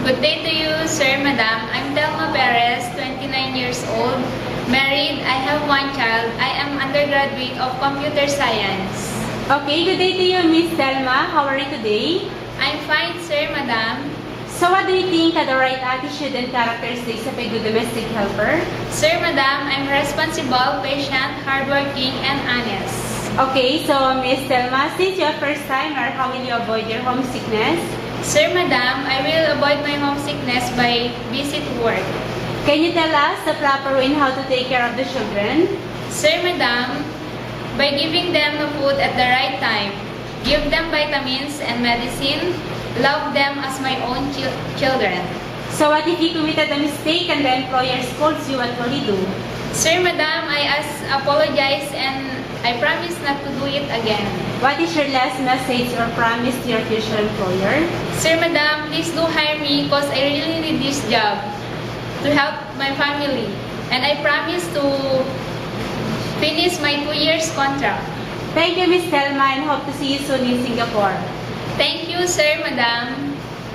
Good day to you, sir, madam. I'm Telma Perez, 29 years old, married. I have one child. I am undergraduate of computer science. Okay, good day to you, Miss Telma. How are you today? I'm fine, sir, madam. So what do you think are the right attitude and characteristics of a good domestic helper? Sir, madam, I'm responsible, patient, hardworking, and honest. Okay, so Miss Telma, since you're a first-timer, how will you avoid your homesickness? Sir, madam, I will avoid my homesickness by visit work. Can you tell us the proper way in how to take care of the children? Sir, madam, by giving them the food at the right time, give them vitamins and medicine, love them as my own children. So what if you committed a mistake and the employer scolds you, what will you do? Sir, madam, I apologize and I promise not to do it again. What is your last message or promise to your future employer? Sir, madam, please do hire me because I really need this job to help my family. And I promise to finish my 2 years contract. Thank you, Miss Telma, and hope to see you soon in Singapore. Thank you, sir, madam.